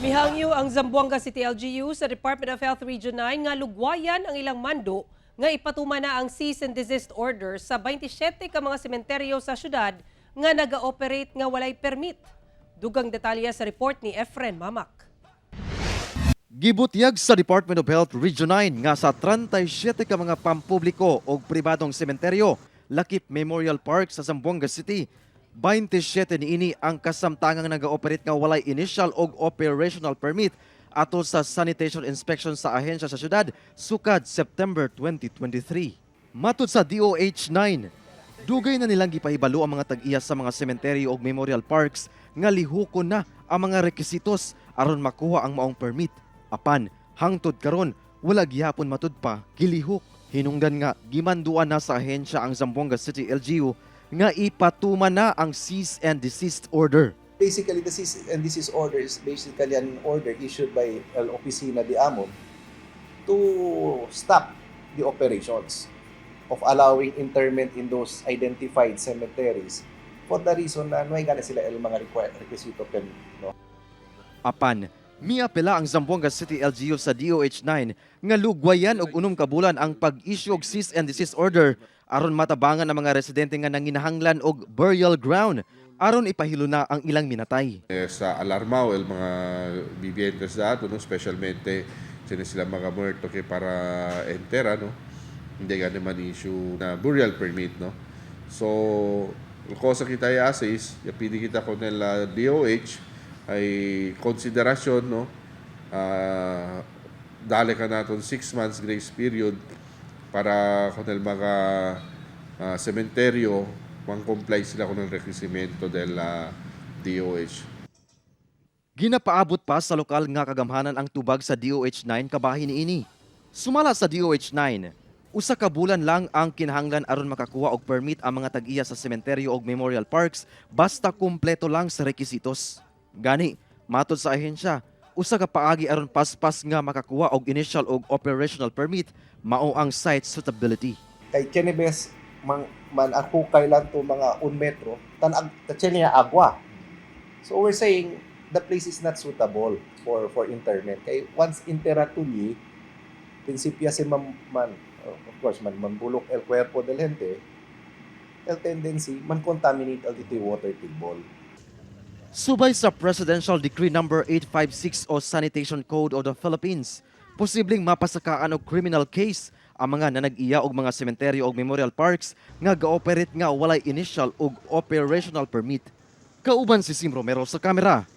Mihangyo ang Zamboanga City LGU sa Department of Health Region 9 nga lugwayan ang ilang mando nga ipatuma na ang cease and desist order sa 27 ka mga sementeryo sa syudad nga naga-operate nga walay permit. Dugang detalya sa report ni Efren Mamak. Gibutyag sa Department of Health Region 9 nga sa 37 ka mga pampubliko o pribadong sementeryo, lakip Memorial Park sa Zamboanga City. 27 niini ang kasamtangang naga-operate nga walay initial o operational permit ato sa sanitation inspection sa ahensya sa syudad sukad September 2023. Matud sa DOH-9, dugay na nilang gipahibalo ang mga tag-iya sa mga sementeryo o memorial parks nga lihukon na ang mga rekisitos aron makuha ang maong permit. Apan, hangtod karon wala gihapon matud pa gilihok. Hinungdan nga gimanduan na sa ahensya ang Zamboanga City LGU nga ipatuma na ang cease and desist order. Basically, the cease and desist order is basically an order issued by El Oficina de Amon to stop the operations of allowing interment in those identified cemeteries for the reason na nuay gana sila el mga requisito permit. No? Apan, miapela ang Zamboanga City LGU sa DOH-9 nga lugwayan og unom ka bulan ang pag-issue og cease and desist order aron matabangan ang mga residente nga nanginahanglan og burial ground aron ipahilo na ang ilang minatay. Sa alarmao el mga vivientes sa ato, no? Specialmente sila mga muerto kay para entera, no? Hindi nga naman issue na burial permit, no? So, kung sa kita i-assess, yapili kita ko nila DOH ay konsiderasyon, no? Dali ka natin 6 months grace period para kung mga sementeryo mang-comply sila kung ng requisimento del DOH. Ginapaabot pa sa lokal nga kagamhanan ang tubag sa DOH-9 kabahin niini. Sumala sa DOH-9, usa ka bulan lang ang kinahanglan aron makakuha og permit ang mga tag-iya sa sementeryo og memorial parks basta kumpleto lang sa rekisitos. Gani, matod sa ahensya, usa ka paagi aron paspas nga makakuha og initial og operational permit mao ang site suitability. Kay Chenebes man ako kailan to mga 1 metro tanag niya agwa. So we're saying the place is not suitable for interment. Kay once interatuli, prinsipya si man of course man bulok el cuerpo del gente, el tendency man contaminate al dito water table. Subay sa Presidential Decree No. 856 o Sanitation Code of the Philippines, posibleng mapasakaan og criminal case ang mga nanag-iya og mga sementeryo og memorial parks nga ga-operate nga walay initial og operational permit. Kauban si Sim Romero sa kamera.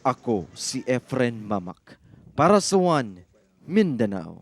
Ako si Efren Mamak para sa One Mindanao.